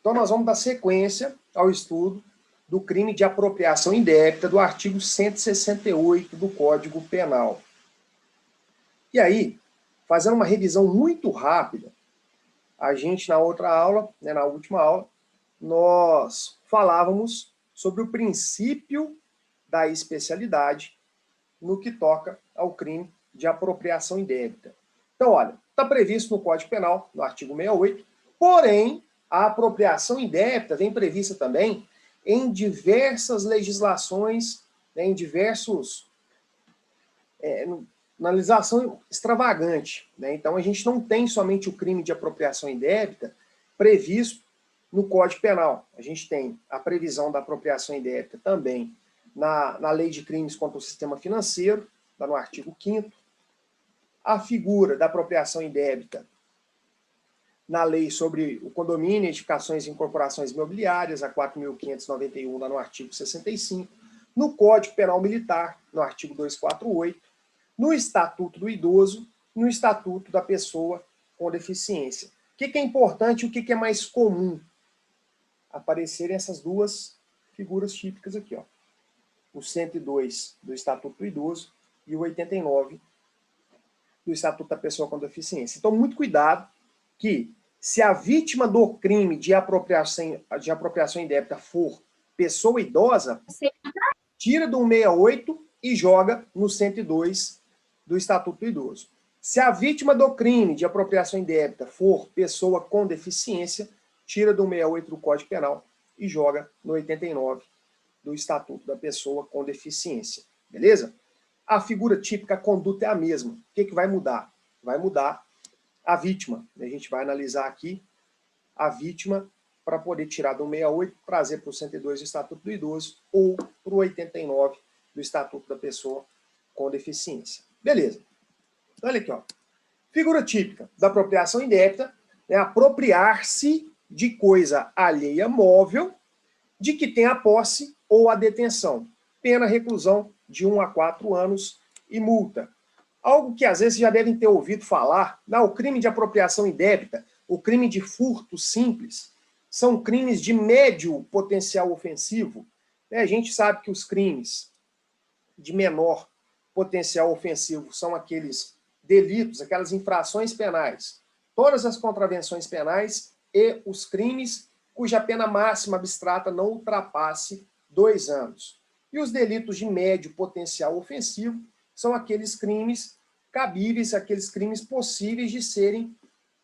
Então, nós vamos dar sequência ao estudo do crime de apropriação indébita do artigo 168 do Código Penal. E aí, fazendo uma revisão muito rápida, a gente, na outra aula, na última aula, nós falávamos sobre o princípio da especialidade no que toca ao crime de apropriação indébita. Então, olha, está previsto no Código Penal, no artigo 68, porém, a apropriação indébita vem prevista também em diversas legislações, em diversos... na legislação extravagante. Então, a gente não tem somente o crime de apropriação indébita previsto no Código Penal. A gente tem a previsão da apropriação indébita também na Lei de Crimes contra o Sistema Financeiro, lá no artigo 5º, a figura da apropriação indébita na Lei sobre o Condomínio, Edificações e Incorporações Imobiliárias, a 4.591, lá no artigo 65, no Código Penal Militar, no artigo 248, no Estatuto do Idoso, no Estatuto da Pessoa com Deficiência. O que é importante e o que é mais comum? Aparecerem essas duas figuras típicas aqui, ó. O 102 do Estatuto do Idoso e o 89 do Estatuto da Pessoa com Deficiência. Então, muito cuidado que, se a vítima do crime de apropriação indébita for pessoa idosa, tira do 168 e joga no 102 do Estatuto do Idoso. Se a vítima do crime de apropriação indébita for pessoa com deficiência, tira do 68 do Código Penal e joga no 89 do Estatuto da Pessoa com Deficiência. Beleza? A figura típica, a conduta é a mesma. O que vai mudar? Vai mudar a vítima. A gente vai analisar aqui a vítima para poder tirar do 68, trazer para o 102 do Estatuto do Idoso ou para o 89 do Estatuto da Pessoa com Deficiência. Beleza. Olha aqui, ó. Figura típica da apropriação indébita é apropriar-se de coisa alheia móvel de que tem a posse ou a detenção. Pena reclusão de 1 a 4 anos e multa. Algo que às vezes já devem ter ouvido falar, o crime de apropriação indébita, o crime de furto simples, são crimes de médio potencial ofensivo. A gente sabe que os crimes de menor potencial ofensivo são aqueles delitos, aquelas infrações penais, todas as contravenções penais e os crimes cuja pena máxima abstrata não ultrapasse 2 anos. E os delitos de médio potencial ofensivo são aqueles crimes cabíveis, aqueles crimes possíveis de serem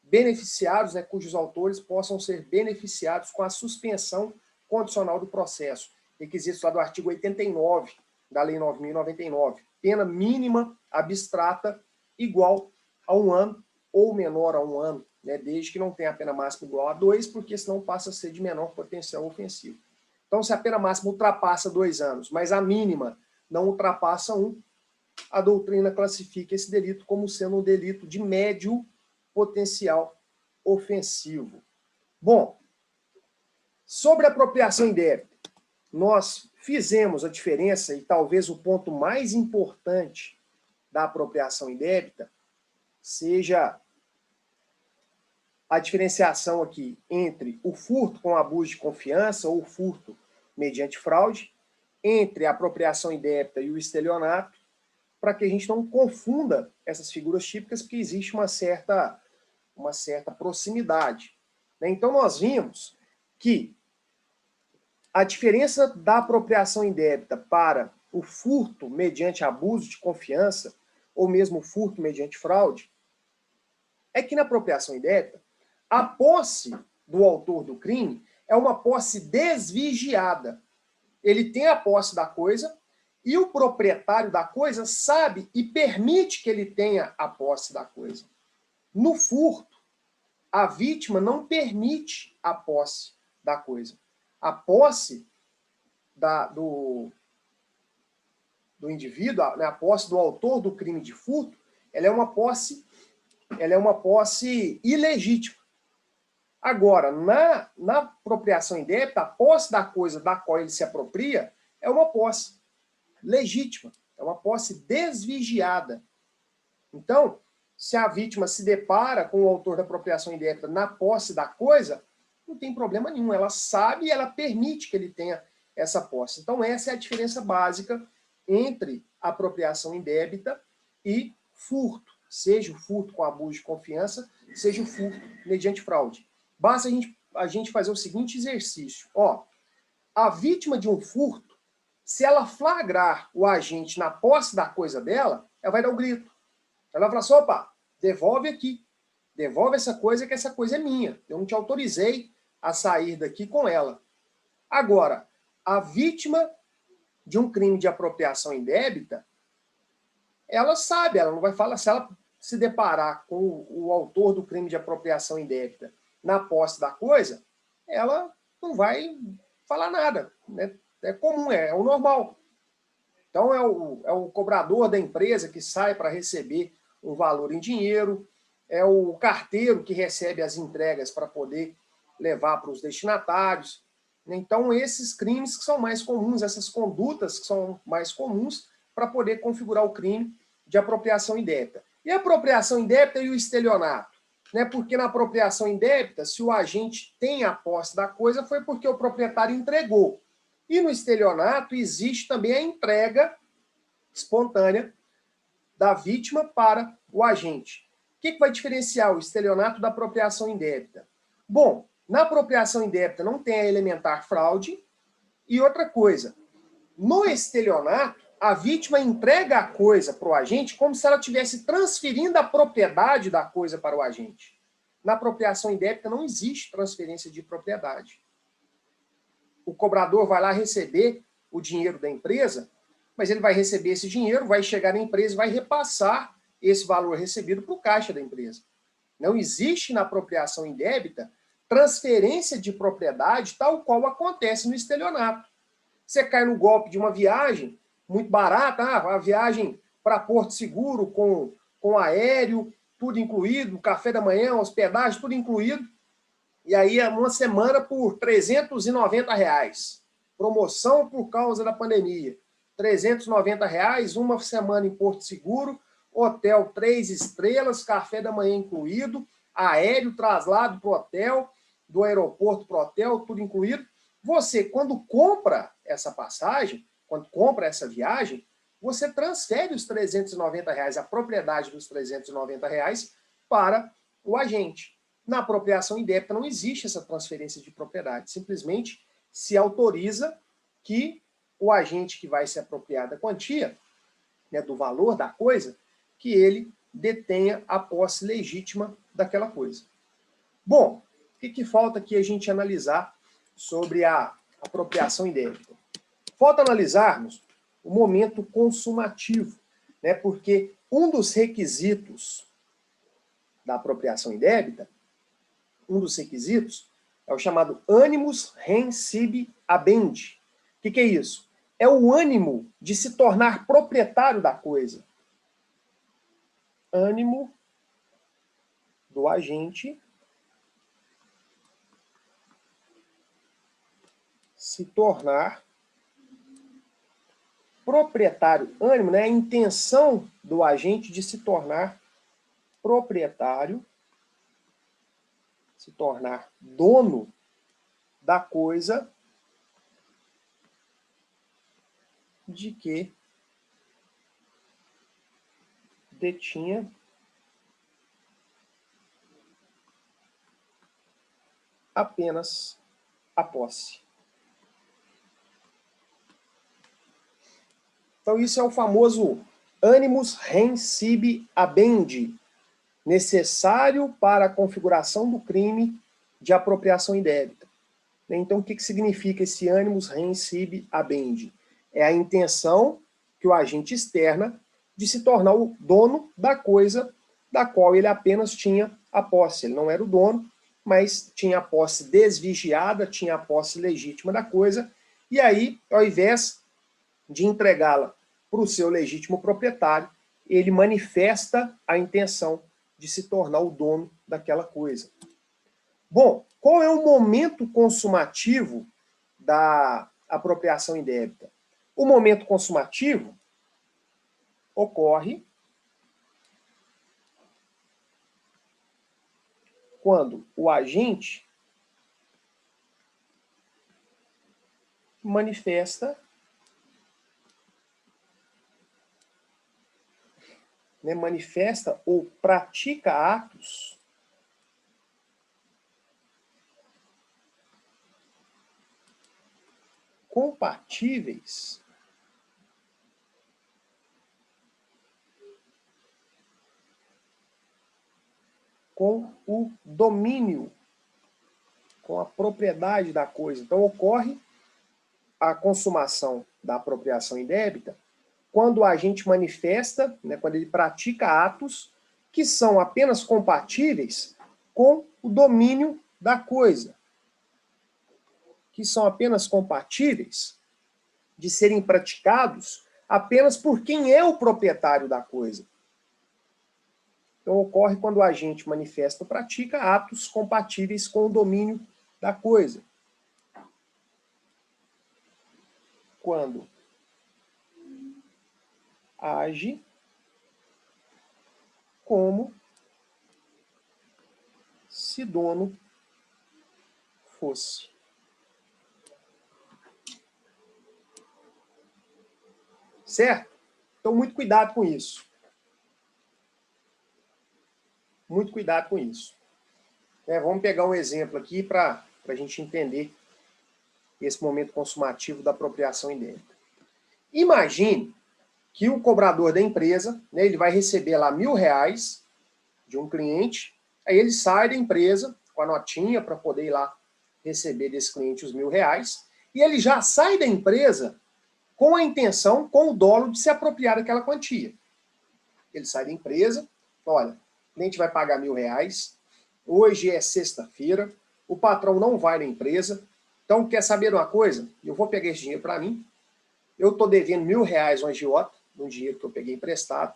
beneficiados, cujos autores possam ser beneficiados com a suspensão condicional do processo. Requisitos lá do artigo 89 da Lei 9.099. Pena mínima abstrata igual a 1 ano ou menor a 1 ano, desde que não tenha a pena máxima igual a 2, porque senão passa a ser de menor potencial ofensivo. Então, se a pena máxima ultrapassa 2 anos, mas a mínima não ultrapassa 1, a doutrina classifica esse delito como sendo um delito de médio potencial ofensivo. Bom, sobre a apropriação indébita, nós fizemos a diferença, e talvez o ponto mais importante da apropriação indébita seja a diferenciação aqui entre o furto com abuso de confiança ou furto mediante fraude, entre a apropriação indébita e o estelionato, para que a gente não confunda essas figuras típicas, porque existe uma certa proximidade. Então, nós vimos que a diferença da apropriação indébita para o furto mediante abuso de confiança, ou mesmo furto mediante fraude, é que na apropriação indébita, a posse do autor do crime é uma posse desvigiada. Ele tem a posse da coisa e o proprietário da coisa sabe e permite que ele tenha a posse da coisa. No furto, a vítima não permite a posse da coisa. A posse do indivíduo, a posse do autor do crime de furto, ela é uma posse ilegítima. Agora, na apropriação indébita, a posse da coisa da qual ele se apropria é uma posse legítima, é uma posse desvigiada. Então, se a vítima se depara com o autor da apropriação indébita na posse da coisa, não tem problema nenhum. Ela sabe e ela permite que ele tenha essa posse. Então, essa é a diferença básica entre apropriação indébita e furto. Seja o furto com abuso de confiança, seja o furto mediante fraude. Basta a gente fazer o seguinte exercício. Ó, a vítima de um furto, se ela flagrar o agente na posse da coisa dela, ela vai dar um grito. Ela vai falar assim, opa, devolve aqui. Devolve essa coisa, que essa coisa é minha. Eu não te autorizei a sair daqui com ela. Agora, a vítima de um crime de apropriação indébita, ela sabe, ela não vai falar, se ela se deparar com o autor do crime de apropriação indébita na posse da coisa, ela não vai falar nada, né? É comum, é o normal. Então, é o cobrador da empresa que sai para receber um valor em dinheiro, é o carteiro que recebe as entregas para poder levar para os destinatários. Então, esses crimes que são mais comuns, essas condutas que são mais comuns para poder configurar o crime de apropriação indébita. E a apropriação indébita e o estelionato? Né? Porque na apropriação indébita, se o agente tem a posse da coisa, foi porque o proprietário entregou. E no estelionato existe também a entrega espontânea da vítima para o agente. O que vai diferenciar o estelionato da apropriação indébita? Bom, na apropriação indébita não tem a elementar fraude. E outra coisa, no estelionato, a vítima entrega a coisa para o agente como se ela estivesse transferindo a propriedade da coisa para o agente. Na apropriação indébita não existe transferência de propriedade. O cobrador vai lá receber o dinheiro da empresa, mas ele vai receber esse dinheiro, vai chegar na empresa e vai repassar esse valor recebido para o caixa da empresa. Não existe na apropriação indébita transferência de propriedade tal qual acontece no estelionato. Você cai no golpe de uma viagem muito barata, a viagem para Porto Seguro com aéreo, tudo incluído, café da manhã, hospedagem, tudo incluído. E aí, uma semana por R$390. Promoção por causa da pandemia. R$390, uma semana em Porto Seguro, hotel 3 estrelas, café da manhã incluído, aéreo, traslado para o hotel, do aeroporto para o hotel, tudo incluído. Você, quando compra essa passagem, quando compra essa viagem, você transfere os R$390, a propriedade dos R$390 para o agente. Na apropriação indébita não existe essa transferência de propriedade. Simplesmente se autoriza que o agente que vai se apropriar da quantia, né, do valor da coisa, que ele detenha a posse legítima daquela coisa. Bom, o que falta aqui a gente analisar sobre a apropriação indébita? Falta analisarmos o momento consumativo, né, porque um dos requisitos da apropriação indébita, um dos requisitos, é o chamado animus rem sibi habendi. O que é isso? É o ânimo de se tornar proprietário da coisa. Ânimo do agente se tornar proprietário. Ânimo, né? A intenção do agente de se tornar proprietário, se tornar dono da coisa de que detinha apenas a posse. Então isso é o famoso animus rem sibi habendi, necessário para a configuração do crime de apropriação indébita. Então o que significa esse animus rem sibi habendi? É a intenção que o agente externa de se tornar o dono da coisa da qual ele apenas tinha a posse. Ele não era o dono, mas tinha a posse desvigiada, tinha a posse legítima da coisa, e aí, ao invés de entregá-la para o seu legítimo proprietário, ele manifesta a intenção de se tornar o dono daquela coisa. Bom, qual é o momento consumativo da apropriação indébita? O momento consumativo ocorre quando o agente manifesta, né, manifesta ou pratica atos compatíveis com o domínio, com a propriedade da coisa. Então, ocorre a consumação da apropriação indébita quando o agente manifesta, né, quando ele pratica atos que são apenas compatíveis com o domínio da coisa, que são apenas compatíveis de serem praticados apenas por quem é o proprietário da coisa. Então, ocorre quando o agente manifesta ou pratica atos compatíveis com o domínio da coisa. Quando age como se dono fosse. Certo? Então, muito cuidado com isso. Muito cuidado com isso. Vamos pegar um exemplo aqui para a gente entender esse momento consumativo da apropriação indébita. Imagine que o cobrador da empresa, né, ele vai receber lá R$1.000 de um cliente, aí ele sai da empresa com a notinha para poder ir lá receber desse cliente os R$1.000, e ele já sai da empresa com a intenção, com o dolo de se apropriar daquela quantia. Ele sai da empresa, olha, o cliente vai pagar R$1.000, hoje é sexta-feira, o patrão não vai na empresa, então quer saber de uma coisa? Eu vou pegar esse dinheiro para mim, eu estou devendo R$1.000 ao agiota, de um dinheiro que eu peguei emprestado,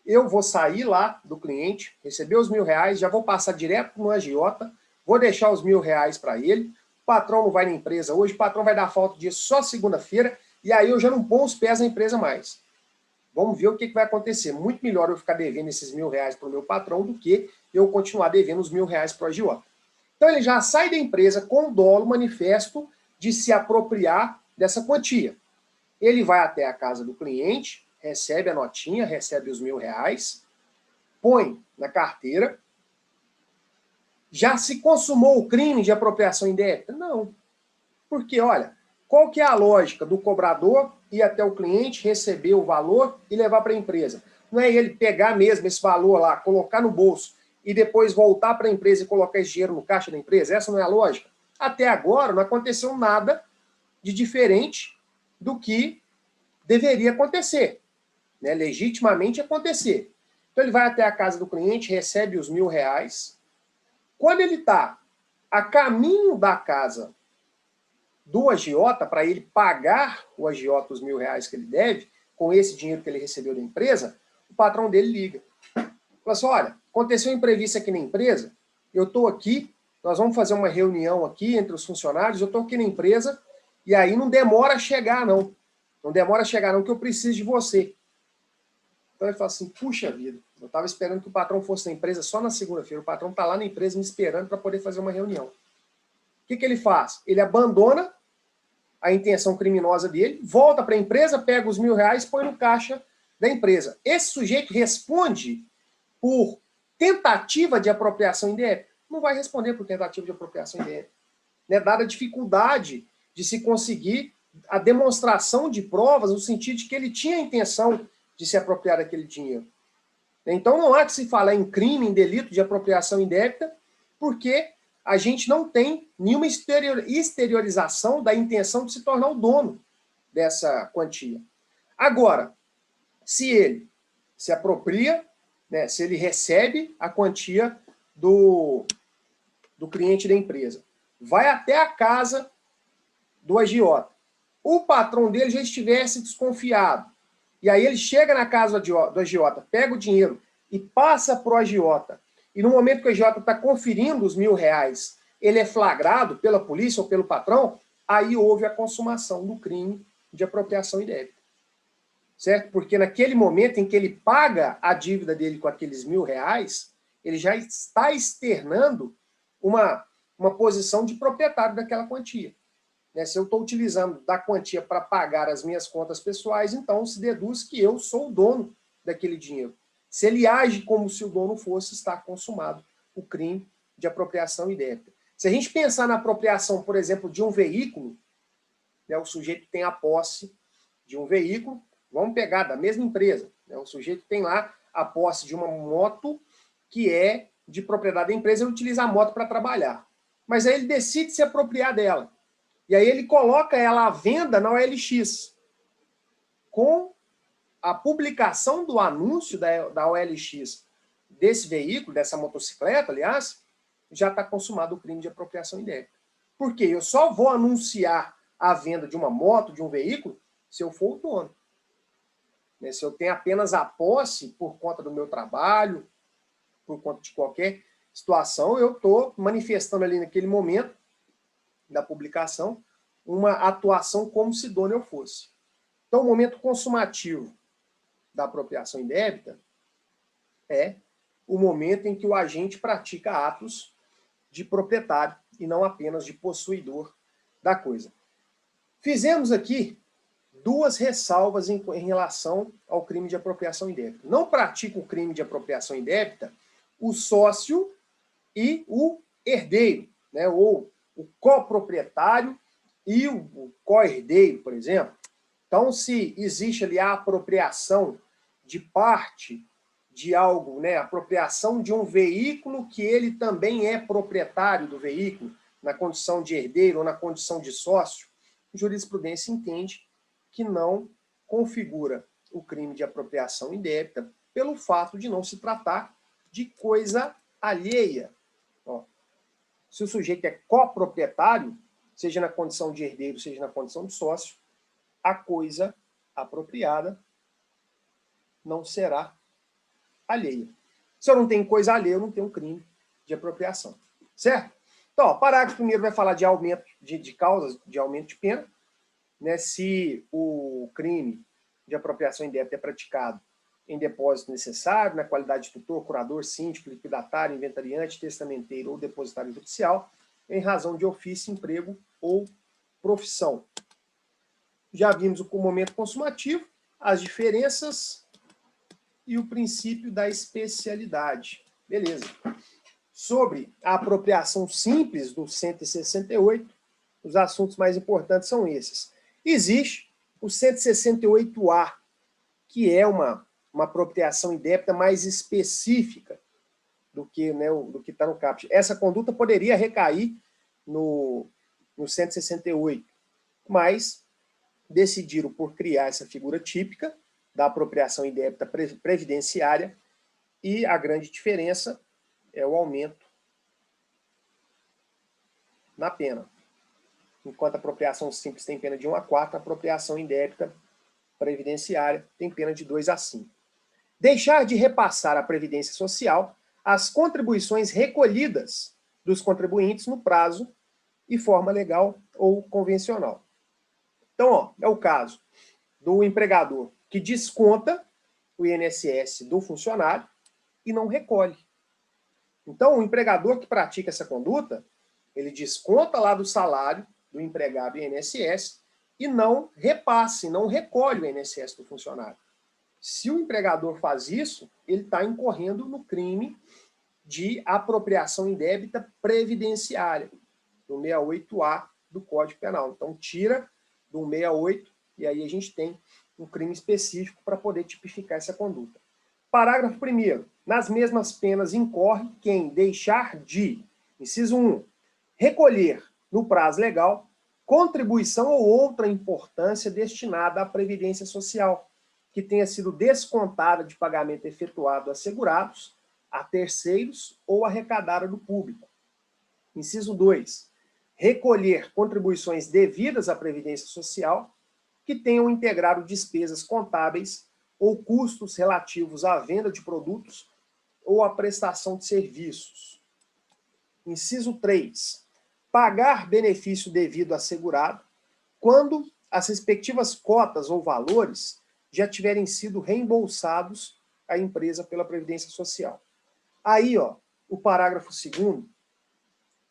eu vou sair lá do cliente, receber os R$1.000, já vou passar direto no agiota, vou deixar os R$1.000 para ele, o patrão não vai na empresa hoje, o patrão vai dar falta disso só segunda-feira, e aí eu já não ponho os pés na empresa mais. Vamos ver o que vai acontecer. Muito melhor eu ficar devendo esses R$1.000 para o meu patrão do que eu continuar devendo os R$1.000 para o agiota. Então ele já sai da empresa com o dolo manifesto de se apropriar dessa quantia. Ele vai até a casa do cliente, recebe a notinha, recebe os R$1.000, põe na carteira. Já se consumou o crime de apropriação indébita? Não. Porque, olha, qual que é a lógica do cobrador ir até o cliente, receber o valor e levar para a empresa? Não é ele pegar mesmo esse valor lá, colocar no bolso e depois voltar para a empresa e colocar esse dinheiro no caixa da empresa? Essa não é a lógica? Até agora não aconteceu nada de diferente do que deveria acontecer, né? Legitimamente acontecer. Então ele vai até a casa do cliente, recebe os R$1.000. Quando ele está a caminho da casa do agiota, para ele pagar o agiota os R$1.000 que ele deve, com esse dinheiro que ele recebeu da empresa, o patrão dele liga. Fala assim, olha, aconteceu um imprevisto aqui na empresa, eu estou aqui, nós vamos fazer uma reunião aqui entre os funcionários, eu estou aqui na empresa, e aí não demora a chegar, não. Não demora a chegar, não, que eu preciso de você. Então ele fala assim, puxa vida, eu estava esperando que o patrão fosse na empresa só na segunda-feira, o patrão está lá na empresa me esperando para poder fazer uma reunião. O que ele faz? Ele abandona a intenção criminosa dele, volta para a empresa, pega os R$1.000, põe no caixa da empresa. Esse sujeito responde por tentativa de apropriação indébita? Não vai responder por tentativa de apropriação indébita. Né? Dada a dificuldade de se conseguir a demonstração de provas no sentido de que ele tinha a intenção de se apropriar daquele dinheiro. Então não há que se falar em crime, em delito de apropriação indébita, porque a gente não tem nenhuma exteriorização da intenção de se tornar o dono dessa quantia. Agora, se ele se apropria, né, se ele recebe a quantia do cliente da empresa, vai até a casa do agiota, o patrão dele já estivesse desconfiado, e aí ele chega na casa do agiota, pega o dinheiro e passa para o agiota, e no momento que o agiota está conferindo os R$1.000, ele é flagrado pela polícia ou pelo patrão, aí houve a consumação do crime de apropriação indébita. Certo? Porque naquele momento em que ele paga a dívida dele com aqueles R$1.000, ele já está externando uma posição de proprietário daquela quantia. né? Se eu estou utilizando da quantia para pagar as minhas contas pessoais, então se deduz que eu sou o dono daquele dinheiro. Se ele age como se o dono fosse, está consumado o crime de apropriação indébita. Se a gente pensar na apropriação, por exemplo, de um veículo, né, o sujeito tem a posse de um veículo, vamos pegar da mesma empresa, né, o sujeito tem lá a posse de uma moto que é de propriedade da empresa, ele utiliza a moto para trabalhar. Mas aí ele decide se apropriar dela. E aí ele coloca ela à venda na OLX. Com a publicação do anúncio da OLX desse veículo, dessa motocicleta, aliás, já está consumado o crime de apropriação indébita. Por quê? Eu só vou anunciar a venda de uma moto, de um veículo, se eu for o dono. Se eu tenho apenas a posse por conta do meu trabalho, por conta de qualquer situação, eu estou manifestando ali naquele momento da publicação uma atuação como se dono eu fosse. Então, o momento consumativo da apropriação indébita é o momento em que o agente pratica atos de proprietário e não apenas de possuidor da coisa. Fizemos aqui duas ressalvas em relação ao crime de apropriação indébita. Não pratica o crime de apropriação indébita o sócio e o herdeiro, né? Ou o coproprietário e o co-herdeiro, por exemplo. Então, se existe ali a apropriação de parte de algo, né, apropriação de um veículo que ele também é proprietário do veículo, na condição de herdeiro ou na condição de sócio, a jurisprudência entende que não configura o crime de apropriação indébita pelo fato de não se tratar de coisa alheia. Ó, se o sujeito é coproprietário, seja na condição de herdeiro, seja na condição de sócio, a coisa apropriada não será alheia. Se eu não tenho coisa alheia, eu não tenho crime de apropriação. Certo? Então, o parágrafo primeiro vai falar de aumento de causas, de aumento de pena, né, se o crime de apropriação indébita é praticado em depósito necessário, na qualidade de tutor, curador, síndico, liquidatário, inventariante, testamenteiro ou depositário judicial, em razão de ofício, emprego ou profissão. Já vimos o momento consumativo, as diferenças e o princípio da especialidade. Beleza. Sobre a apropriação simples do 168, os assuntos mais importantes são esses. Existe o 168A, que é uma apropriação indébita mais específica do que, né, do que está no caput. Essa conduta poderia recair no 168, mas decidiram por criar essa figura típica da apropriação indébita previdenciária, e a grande diferença é o aumento na pena. Enquanto a apropriação simples tem pena de 1 a 4, a apropriação indébita previdenciária tem pena de 2 a 5. Deixar de repassar à Previdência Social as contribuições recolhidas dos contribuintes no prazo e forma legal ou convencional. Então, ó, é o caso do empregador que desconta o INSS do funcionário e não recolhe. Então, o empregador que pratica essa conduta, ele desconta lá do salário do empregado o INSS e não repassa, não recolhe o INSS do funcionário. Se o empregador faz isso, ele está incorrendo no crime de apropriação indébita previdenciária, do 68A do Código Penal. Então, tira do 68 e aí a gente tem um crime específico para poder tipificar essa conduta. Parágrafo 1º. Nas mesmas penas incorre quem deixar de, inciso 1, recolher no prazo legal contribuição ou outra importância destinada à Previdência Social, que tenha sido descontada de pagamento efetuado a segurados, a terceiros ou arrecadada do público. Inciso 2. Recolher contribuições devidas à Previdência Social que tenham integrado despesas contábeis ou custos relativos à venda de produtos ou à prestação de serviços. Inciso 3. Pagar benefício devido a segurado quando as respectivas cotas ou valores já tiverem sido reembolsados à empresa pela Previdência Social. Aí, ó, o parágrafo 2º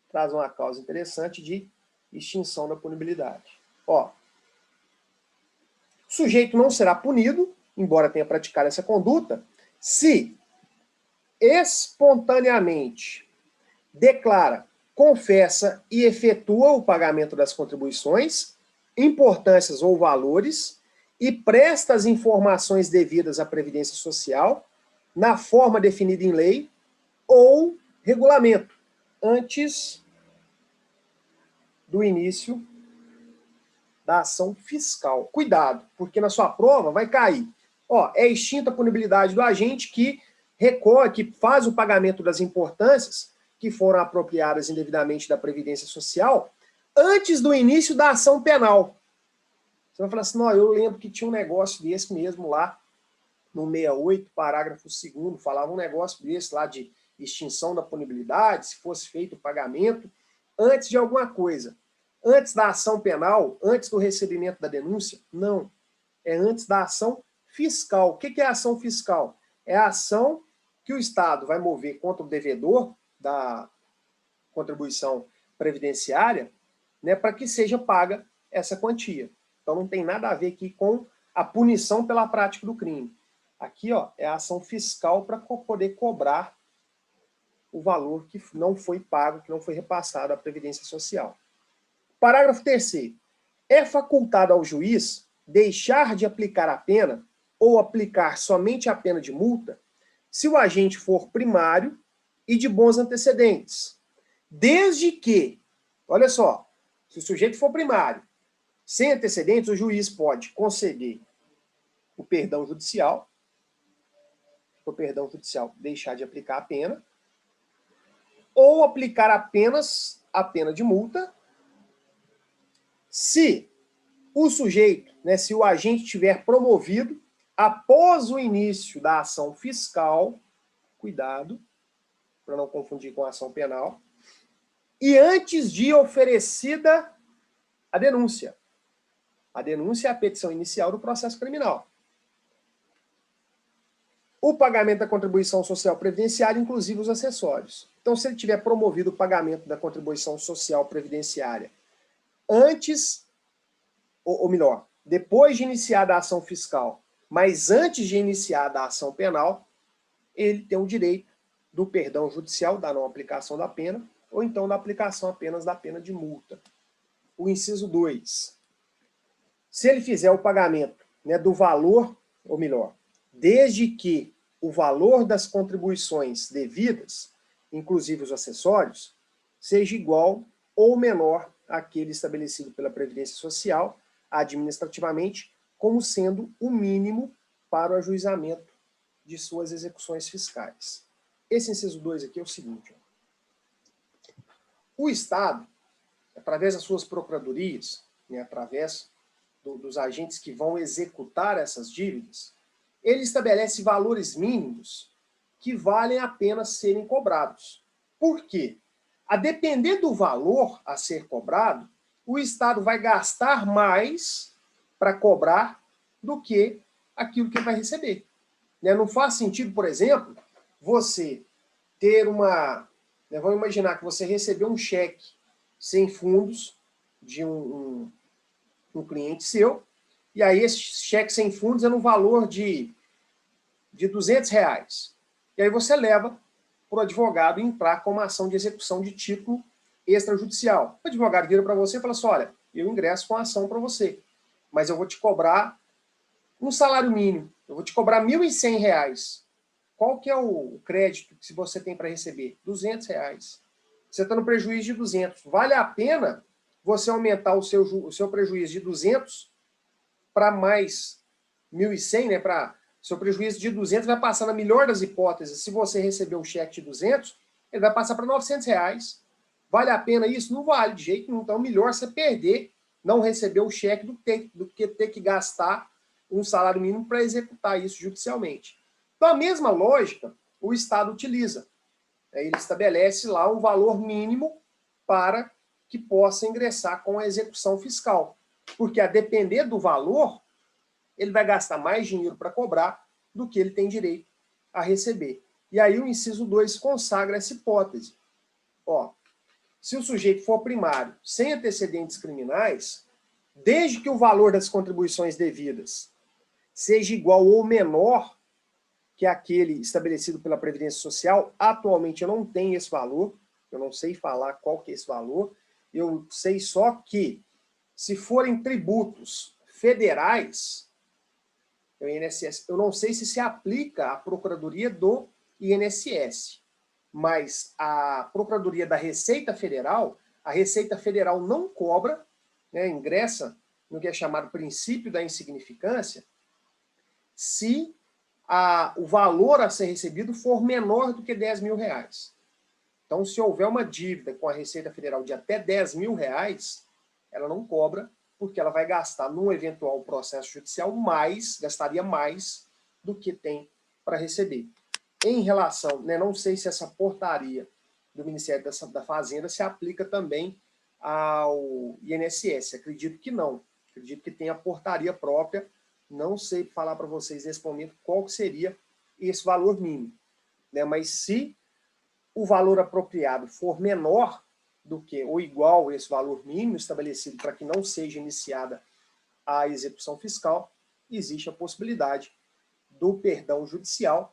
traz uma causa interessante de extinção da punibilidade. Ó, o sujeito não será punido, embora tenha praticado essa conduta, se espontaneamente declara, confessa e efetua o pagamento das contribuições, importâncias ou valores e presta as informações devidas à Previdência Social na forma definida em lei ou regulamento, antes do início da ação fiscal. Cuidado, porque na sua prova vai cair. Ó, é extinta a punibilidade do agente que recolhe, que faz o pagamento das importâncias que foram apropriadas indevidamente da Previdência Social antes do início da ação penal. Você vai falar assim, não, eu lembro que tinha um negócio desse mesmo lá no 68, parágrafo 2º, falava um negócio desse lá de extinção da punibilidade, se fosse feito o pagamento antes de alguma coisa. Antes da ação penal, antes do recebimento da denúncia? Não. É antes da ação fiscal. O que é a ação fiscal? É a ação que o Estado vai mover contra o devedor da contribuição previdenciária, né, para que seja paga essa quantia. Então não tem nada a ver aqui com a punição pela prática do crime. Aqui, ó, é a ação fiscal para poder cobrar o valor que não foi pago, que não foi repassado à Previdência Social. Parágrafo 3º. É facultado ao juiz deixar de aplicar a pena ou aplicar somente a pena de multa se o agente for primário e de bons antecedentes. Desde que, olha só, se o sujeito for primário, sem antecedentes, o juiz pode conceder o perdão judicial, deixar de aplicar a pena, ou aplicar apenas a pena de multa, se o sujeito, né, se o agente tiver promovido após o início da ação fiscal, cuidado, para não confundir com a ação penal, e antes de oferecida a denúncia. A denúncia é a petição inicial do processo criminal. O pagamento da contribuição social previdenciária, inclusive os acessórios. Então, se ele tiver promovido o pagamento da contribuição social previdenciária antes, ou melhor, depois de iniciada a ação fiscal, mas antes de iniciada a ação penal, ele tem o direito do perdão judicial, da não aplicação da pena, ou então da aplicação apenas da pena de multa. O inciso 2. Se ele fizer o pagamento, né, do valor, ou melhor, desde que o valor das contribuições devidas, inclusive os acessórios, seja igual ou menor àquele estabelecido pela Previdência Social, administrativamente, como sendo o mínimo para o ajuizamento de suas execuções fiscais. Esse inciso 2 aqui é o seguinte. O Estado, através das suas procuradorias, né, através dos agentes que vão executar essas dívidas, ele estabelece valores mínimos que valem a pena serem cobrados. Por quê? A depender do valor a ser cobrado, o Estado vai gastar mais para cobrar do que aquilo que vai receber. Não faz sentido, por exemplo, você ter uma... Vamos imaginar que você recebeu um cheque sem fundos de um cliente seu, e aí esse cheque sem fundos é no valor de R$200. E aí você leva para o advogado entrar com uma ação de execução de título extrajudicial. O advogado vira para você e fala assim, olha, eu ingresso com a ação para você, mas eu vou te cobrar um salário mínimo, eu vou te cobrar R$1.100. Qual que é o crédito que você tem para receber? R$200. Você está no prejuízo de 200. Vale a pena você aumentar o seu prejuízo de 200 para mais 1.100, né? Para seu prejuízo de 200 vai passar, na melhor das hipóteses, se você receber um cheque de 200, ele vai passar para R$900. Vale a pena isso? Não vale de jeito nenhum. Então, melhor você perder, não receber o cheque do que ter que gastar um salário mínimo para executar isso judicialmente. Então, a mesma lógica o Estado utiliza. Ele estabelece lá um valor mínimo para que possa ingressar com a execução fiscal. Porque, a depender do valor, ele vai gastar mais dinheiro para cobrar do que ele tem direito a receber. E aí o inciso 2 consagra essa hipótese. Ó, se o sujeito for primário, sem antecedentes criminais, desde que o valor das contribuições devidas seja igual ou menor que aquele estabelecido pela Previdência Social, atualmente eu não tenho esse valor, eu não sei falar qual que é esse valor, eu sei só que, se forem tributos federais, o INSS, eu não sei se aplica à Procuradoria do INSS, mas a Procuradoria da Receita Federal, a Receita Federal não cobra, né, ingressa no que é chamado princípio da insignificância, se o valor a ser recebido for menor do que R$10 mil. Então, se houver uma dívida com a Receita Federal de até R$10 mil, ela não cobra, porque ela vai gastar num eventual processo judicial gastaria mais do que tem para receber. Em relação, né, não sei se essa portaria do Ministério da Fazenda se aplica também ao INSS, acredito que não, acredito que tem a portaria própria, não sei falar para vocês nesse momento qual que seria esse valor mínimo, né, mas se o valor apropriado for menor do que ou igual a esse valor mínimo estabelecido para que não seja iniciada a execução fiscal, existe a possibilidade do perdão judicial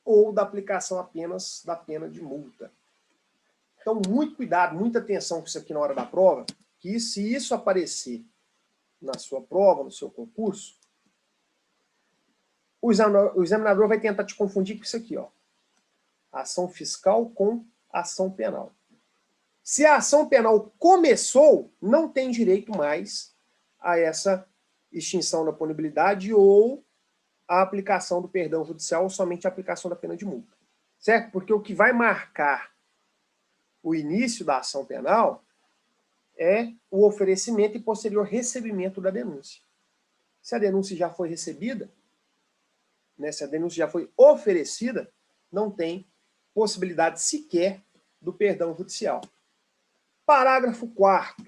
ou da aplicação apenas da pena de multa. Então, muito cuidado, muita atenção com isso aqui na hora da prova, que se isso aparecer na sua prova, no seu concurso, o examinador vai tentar te confundir com isso aqui, ó. Ação fiscal com ação penal. Se a ação penal começou, não tem direito mais a essa extinção da punibilidade ou a aplicação do perdão judicial ou somente a aplicação da pena de multa. Certo? Porque o que vai marcar o início da ação penal é o oferecimento e posterior recebimento da denúncia. Se a denúncia já foi recebida, né, se a denúncia já foi oferecida, não tem possibilidade sequer do perdão judicial. Parágrafo 4º.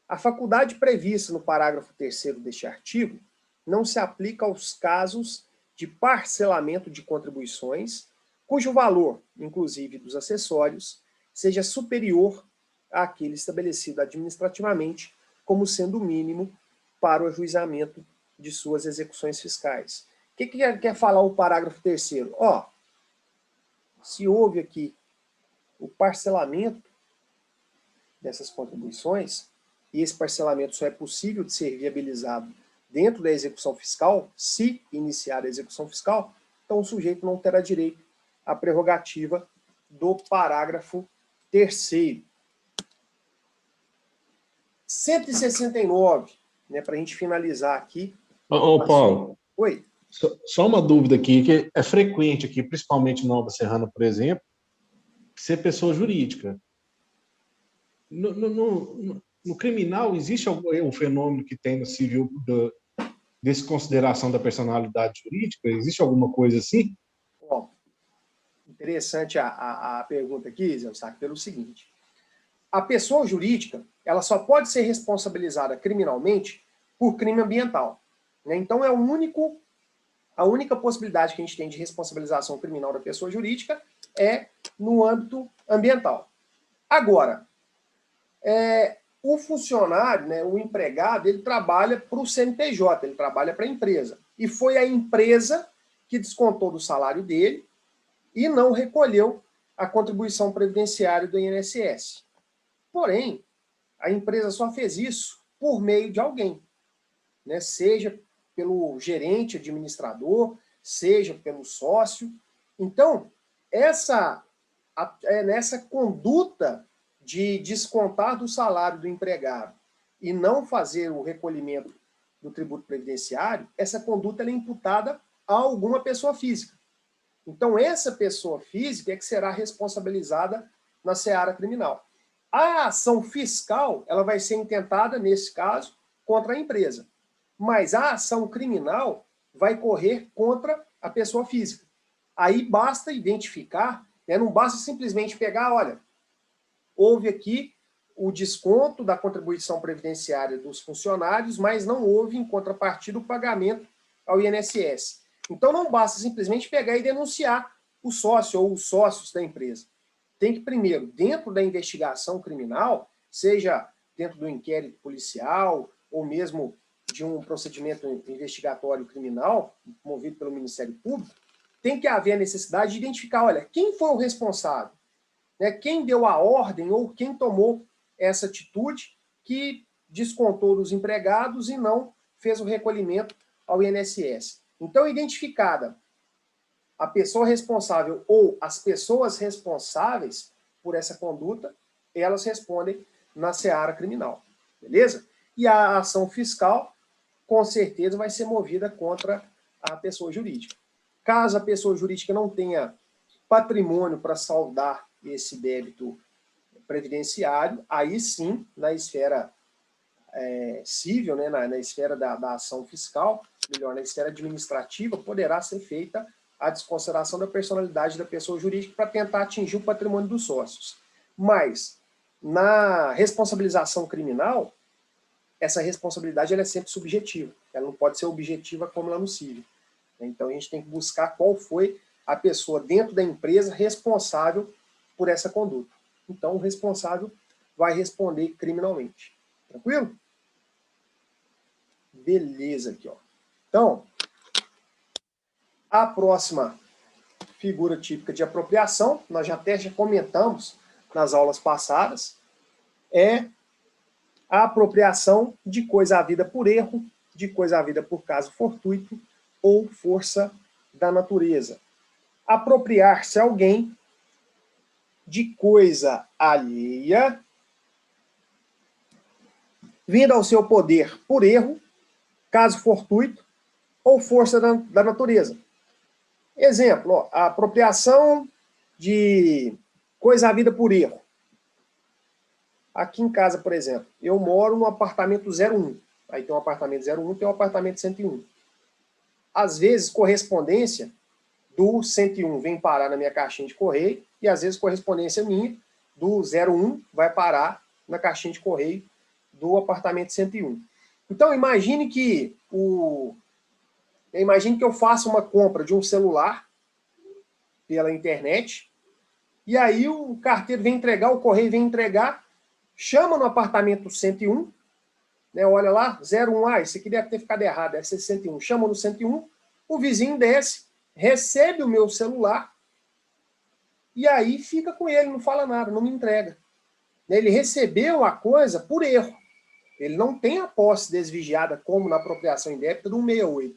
A faculdade prevista no parágrafo 3º deste artigo não se aplica aos casos de parcelamento de contribuições, cujo valor, inclusive dos acessórios, seja superior àquele estabelecido administrativamente como sendo o mínimo para o ajuizamento de suas execuções fiscais. O que quer falar o parágrafo 3º? Ó, se houve aqui o parcelamento dessas contribuições, e esse parcelamento só é possível de ser viabilizado dentro da execução fiscal, se iniciar a execução fiscal, então o sujeito não terá direito à prerrogativa do parágrafo 3º. 169, né, para a gente finalizar aqui. Ô Paulo. Oi. Só uma dúvida aqui, que é frequente aqui, principalmente em Nova Serrana, por exemplo, ser pessoa jurídica. No criminal, existe algum fenômeno que tem no civil de desconsideração da personalidade jurídica? Existe alguma coisa assim? Bom, interessante a pergunta aqui, Zé Eustáquio, pelo seguinte. A pessoa jurídica, ela só pode ser responsabilizada criminalmente por crime ambiental, né? Então, a única possibilidade que a gente tem de responsabilização criminal da pessoa jurídica é no âmbito ambiental. Agora, o funcionário, né, o empregado, ele trabalha para o CNPJ, ele trabalha para a empresa. E foi a empresa que descontou do salário dele e não recolheu a contribuição previdenciária do INSS. Porém, a empresa só fez isso por meio de alguém, né, seja pelo gerente administrador, seja pelo sócio. Então, nessa conduta de descontar do salário do empregado e não fazer o recolhimento do tributo previdenciário, essa conduta é imputada a alguma pessoa física. Então, essa pessoa física é que será responsabilizada na seara criminal. A ação fiscal, ela vai ser intentada, nesse caso, contra a empresa. Mas a ação criminal vai correr contra a pessoa física. Aí basta identificar, né, não basta simplesmente pegar, olha, houve aqui o desconto da contribuição previdenciária dos funcionários, mas não houve, em contrapartida, o pagamento ao INSS. Então não basta simplesmente pegar e denunciar o sócio ou os sócios da empresa. tem que primeiro, dentro da investigação criminal, seja dentro do inquérito policial ou mesmo de um procedimento investigatório criminal, movido pelo Ministério Público, tem que haver a necessidade de identificar, olha, quem foi o responsável, né, quem deu a ordem ou quem tomou essa atitude que descontou dos empregados e não fez o recolhimento ao INSS. Então, identificada a pessoa responsável ou as pessoas responsáveis por essa conduta, elas respondem na seara criminal, beleza? E a ação fiscal, com certeza, vai ser movida contra a pessoa jurídica. Caso a pessoa jurídica não tenha patrimônio para saldar esse débito previdenciário, aí sim, na esfera civil, né, na esfera da ação fiscal, melhor, na esfera administrativa, poderá ser feita a desconsideração da personalidade da pessoa jurídica para tentar atingir o patrimônio dos sócios. Mas, na responsabilização criminal, essa responsabilidade ela é sempre subjetiva. Ela não pode ser objetiva como lá no civil. Então, a gente tem que buscar qual foi a pessoa dentro da empresa responsável por essa conduta. Então, o responsável vai responder criminalmente. Tranquilo? Beleza aqui, ó. Então, a próxima figura típica de apropriação, nós já comentamos nas aulas passadas, é a apropriação de coisa havida por erro, de coisa havida por caso fortuito ou força da natureza. Apropriar-se alguém de coisa alheia, vindo ao seu poder por erro, caso fortuito ou força da natureza. Exemplo, ó, a apropriação de coisa havida por erro. Aqui em casa, por exemplo, eu moro no apartamento 01. Aí tem um apartamento 01, tem um apartamento 101. Às vezes, correspondência do 101 vem parar na minha caixinha de correio e às vezes correspondência minha do 01 vai parar na caixinha de correio do apartamento 101. Então, imagine que eu faça uma compra de um celular pela internet e aí o carteiro vem entregar, o correio vem entregar, chama no apartamento 101, né, olha lá, 01, isso aqui deve ter ficado errado, deve ser 101. Chama no 101, o vizinho desce, recebe o meu celular e aí fica com ele, não fala nada, não me entrega. Ele recebeu a coisa por erro. Ele não tem a posse desvigiada como na apropriação indébita do 168.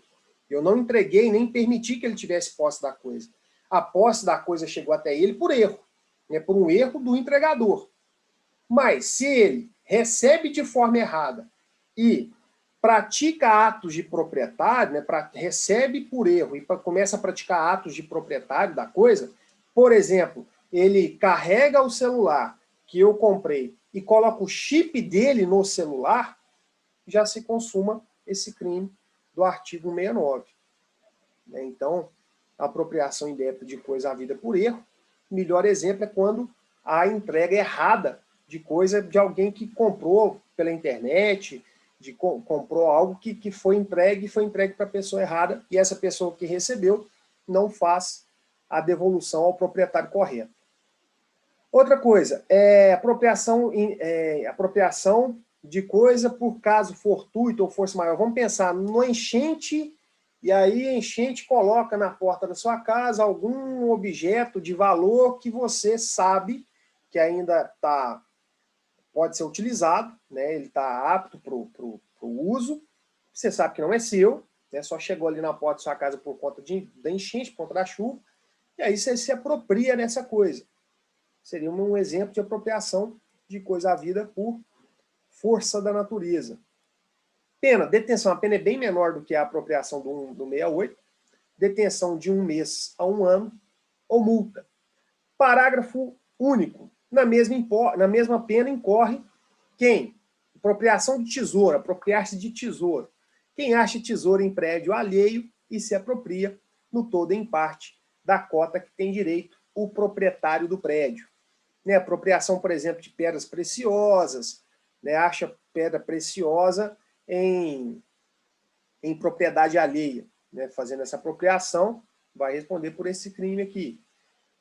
Eu não entreguei nem permiti que ele tivesse posse da coisa. A posse da coisa chegou até ele por erro, né, por um erro do entregador. Mas se ele recebe de forma errada e pratica atos de proprietário, né, recebe por erro e começa a praticar atos de proprietário da coisa, por exemplo, ele carrega o celular que eu comprei e coloca o chip dele no celular, já se consuma esse crime do artigo 169. Então, a apropriação indébita de coisa havida por erro, o melhor exemplo é quando a entrega errada de coisa de alguém que comprou pela internet, comprou algo que foi entregue para a pessoa errada, e essa pessoa que recebeu não faz a devolução ao proprietário correto. Outra coisa, apropriação de coisa por caso fortuito ou força maior. Vamos pensar no enchente, e aí a enchente coloca na porta da sua casa algum objeto de valor que você sabe que ainda pode ser utilizado, né? Ele está apto para o uso, você sabe que não é seu, né? Só chegou ali na porta da sua casa por conta da enchente, por conta da chuva, e aí você se apropria dessa coisa. Seria um exemplo de apropriação de coisa havida por força da natureza. Pena, detenção. A pena é bem menor do que a apropriação do 68. Detenção de 1 mês a 1 ano ou multa. Parágrafo único. Na mesma pena incorre quem? Apropriação de tesouro, apropriar-se de tesouro. Quem acha tesouro em prédio alheio e se apropria, no todo ou em parte, da cota que tem direito o proprietário do prédio. Né, apropriação, por exemplo, de pedras preciosas, né, acha pedra preciosa em propriedade alheia, né, fazendo essa apropriação, vai responder por esse crime aqui.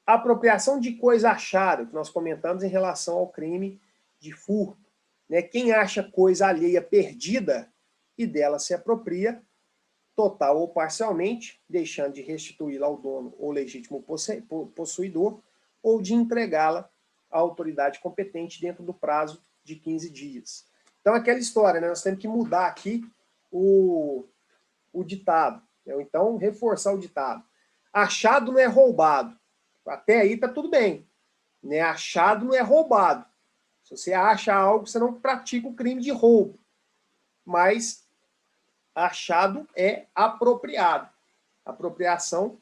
Apropriação de coisa achada, que nós comentamos em relação ao crime de furto. Né? Quem acha coisa alheia perdida e dela se apropria, total ou parcialmente, deixando de restituí-la ao dono ou legítimo possuidor, ou de entregá-la à autoridade competente dentro do prazo de 15 dias. Então, aquela história, né? Nós temos que mudar aqui o ditado, né? Ou então reforçar o ditado. Achado não é roubado. Até aí está tudo bem. Né? Achado não é roubado. Se você acha algo, você não pratica o crime de roubo. Mas achado é apropriado. Apropriação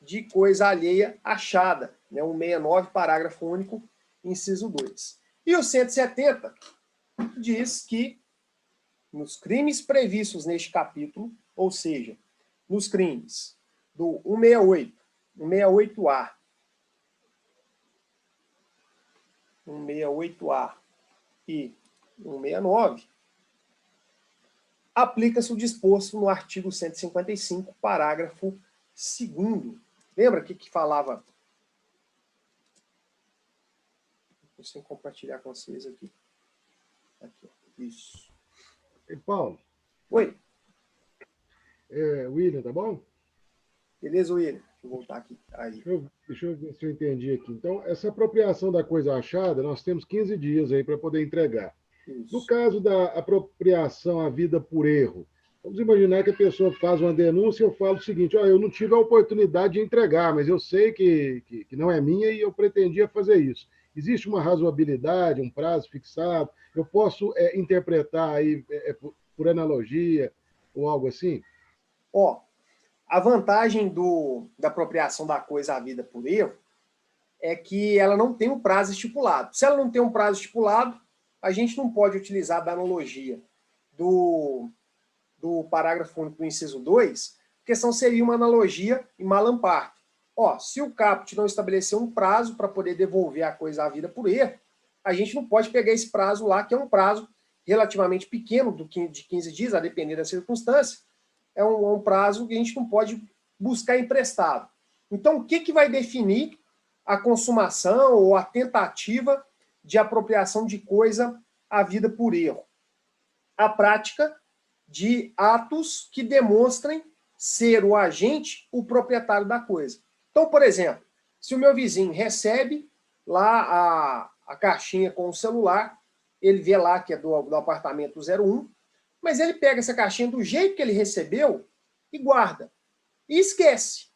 de coisa alheia achada. Né? 169, parágrafo único, inciso 2. E o 170 diz que nos crimes previstos neste capítulo, ou seja, nos crimes do 168, 168A, 168A e 169, aplica-se o disposto no artigo 155, parágrafo 2º. Lembra que falava? Vou sem compartilhar com vocês aqui. Aqui, isso. Ei, Paulo. Oi. William, tá bom? Beleza, William? Deixa eu voltar aqui. Aí. Deixa eu ver se eu entendi aqui. Então, essa apropriação da coisa achada, nós temos 15 dias aí para poder entregar. Isso. No caso da apropriação à vida por erro, vamos imaginar que a pessoa faz uma denúncia e eu falo o seguinte, eu não tive a oportunidade de entregar, mas eu sei que não é minha e eu pretendia fazer isso. Existe uma razoabilidade, um prazo fixado? Eu posso interpretar aí por analogia ou algo assim? A vantagem da apropriação da coisa à vida por erro é que ela não tem um prazo estipulado. Se ela não tem um prazo estipulado, a gente não pode utilizar da analogia do parágrafo único do inciso 2, porque senão seria uma analogia em malamparte. Se o caput não estabeleceu um prazo para poder devolver a coisa à vida por erro, a gente não pode pegar esse prazo lá, que é um prazo relativamente pequeno, de 15 dias, a depender da circunstância, é um prazo que a gente não pode buscar emprestado. Então, o que vai definir a consumação ou a tentativa de apropriação de coisa à vida por erro? A prática de atos que demonstrem ser o agente, o proprietário da coisa. Então, por exemplo, se o meu vizinho recebe lá a caixinha com o celular, ele vê lá que é do apartamento 01, mas ele pega essa caixinha do jeito que ele recebeu e guarda. E esquece.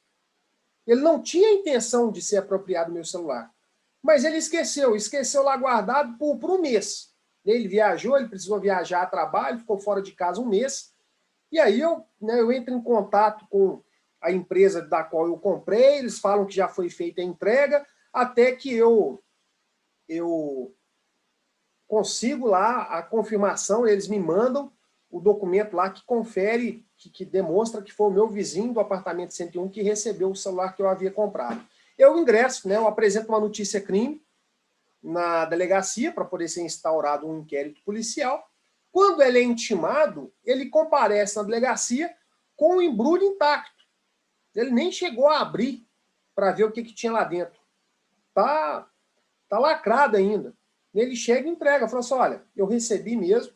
Ele não tinha intenção de ser apropriado do meu celular. Mas ele esqueceu lá guardado por um mês. Ele viajou, ele precisou viajar a trabalho, ficou fora de casa um mês. E aí eu entro em contato com a empresa da qual eu comprei, eles falam que já foi feita a entrega, até que eu consigo lá a confirmação, eles me mandam o documento lá que confere, que demonstra que foi o meu vizinho do apartamento 101 que recebeu o celular que eu havia comprado. Eu ingresso, eu apresento uma notícia-crime na delegacia para poder ser instaurado um inquérito policial. Quando ele é intimado, ele comparece na delegacia com o embrulho intacto. Ele nem chegou a abrir para ver o que tinha lá dentro. Tá lacrado ainda. Ele chega e entrega, fala assim, olha, eu recebi mesmo,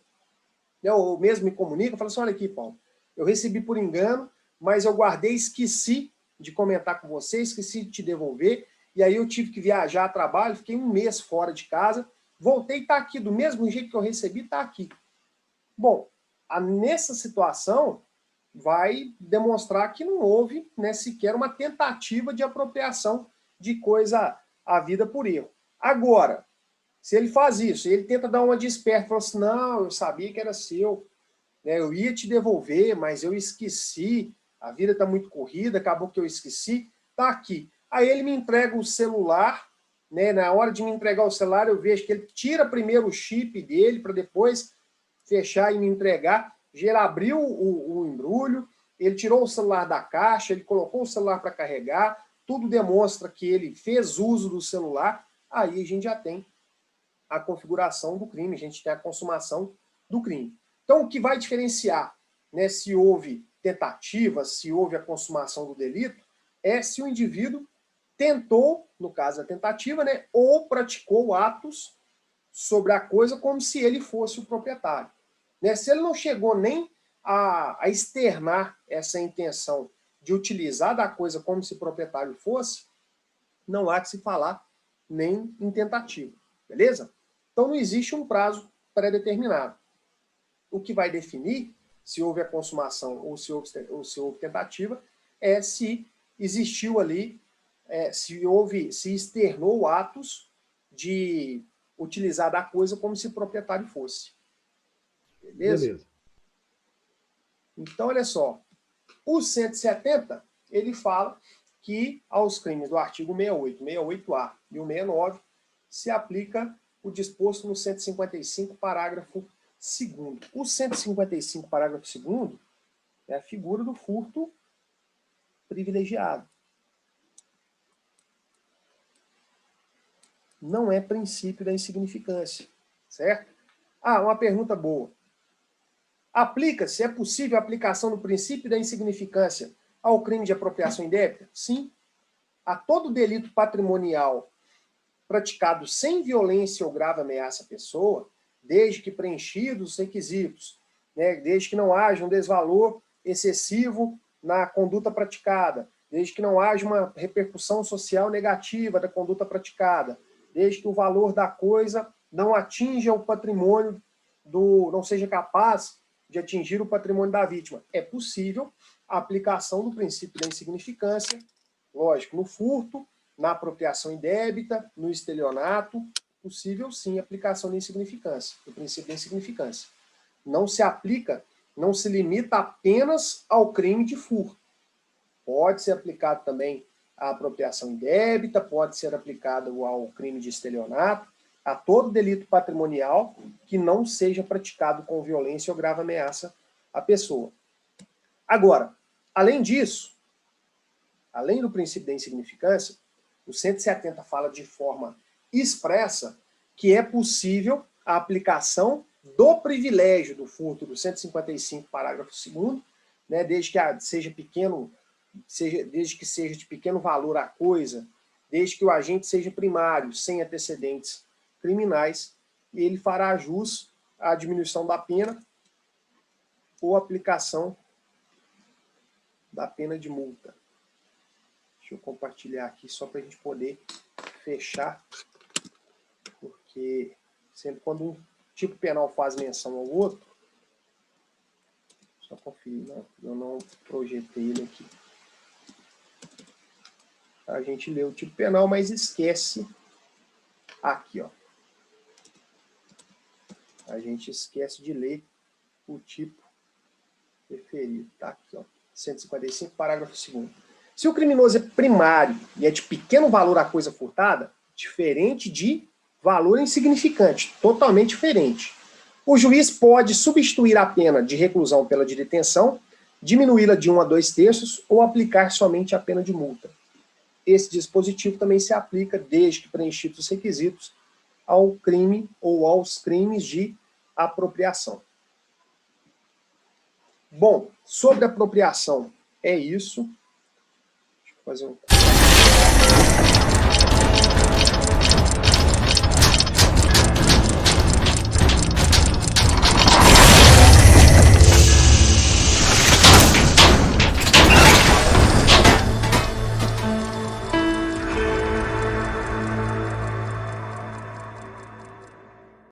ou mesmo me comunica, fala assim, olha aqui, Paulo, eu recebi por engano, mas eu guardei, esqueci de comentar com você, esqueci de te devolver, e aí eu tive que viajar a trabalho, fiquei um mês fora de casa, voltei e está aqui, do mesmo jeito que eu recebi, está aqui. Bom, nessa situação, vai demonstrar que não houve sequer uma tentativa de apropriação de coisa à vida por erro. Agora, se ele faz isso, ele tenta dar uma desperta, fala assim, não, eu sabia que era seu, eu ia te devolver, mas eu esqueci, a vida está muito corrida, acabou que eu esqueci, está aqui. Aí ele me entrega o celular, na hora de me entregar o celular, eu vejo que ele tira primeiro o chip dele, para depois fechar e me entregar. Ele abriu o embrulho, ele tirou o celular da caixa, ele colocou o celular para carregar, tudo demonstra que ele fez uso do celular, aí a gente já tem a configuração do crime, a gente tem a consumação do crime. Então, o que vai diferenciar se houve tentativa, se houve a consumação do delito, é se o indivíduo tentou, no caso da tentativa, né, ou praticou atos sobre a coisa como se ele fosse o proprietário. Né? Se ele não chegou nem a externar essa intenção de utilizar da coisa como se o proprietário fosse, não há que se falar nem em tentativa. Beleza? Então não existe um prazo pré-determinado. O que vai definir se houve a consumação ou se houve tentativa é se existiu ali, se externou atos de utilizar da coisa como se o proprietário fosse. Beleza? Então, olha só. O 170, ele fala que aos crimes do artigo 68, 68A e o 69 se aplica o disposto no 155, parágrafo 2º. O 155, parágrafo 2º, é a figura do furto privilegiado. Não é princípio da insignificância, certo? Ah, uma pergunta boa. Aplica-se, é possível a aplicação do princípio da insignificância ao crime de apropriação indébita? Sim. A todo delito patrimonial praticado sem violência ou grave ameaça à pessoa, desde que preenchidos os requisitos, né, desde que não haja um desvalor excessivo na conduta praticada, desde que não haja uma repercussão social negativa da conduta praticada, desde que o valor da coisa não atinja o patrimônio não seja capaz de atingir o patrimônio da vítima. É possível a aplicação do princípio da insignificância, lógico, no furto, na apropriação indébita, no estelionato, possível sim a aplicação da insignificância, do princípio da insignificância. Não se aplica, não se limita apenas ao crime de furto. Pode ser aplicado também à apropriação indébita, pode ser aplicado ao crime de estelionato, a todo delito patrimonial que não seja praticado com violência ou grave ameaça à pessoa. Agora, além disso, além do princípio da insignificância, o 170 fala de forma expressa que é possível a aplicação do privilégio do furto do 155, parágrafo 2º, né, desde que seja de pequeno valor a coisa, desde que o agente seja primário, sem antecedentes criminais, e ele fará jus à diminuição da pena ou aplicação da pena de multa. Deixa eu compartilhar aqui só para a gente poder fechar, porque sempre quando um tipo penal faz menção ao outro, só conferir, não, eu não projetei ele aqui. A gente lê o tipo penal, mas esquece aqui, ó. A gente esquece de ler o tipo referido. Tá aqui, ó. 155, parágrafo 2º. Se o criminoso é primário e é de pequeno valor a coisa furtada, diferente de valor insignificante, totalmente diferente. O juiz pode substituir a pena de reclusão pela de detenção, diminuí-la de 1 a 2 terços ou aplicar somente a pena de multa. Esse dispositivo também se aplica, desde que preenchidos os requisitos, ao crime ou aos crimes de apropriação. Bom, sobre apropriação é isso. Deixa eu fazer um...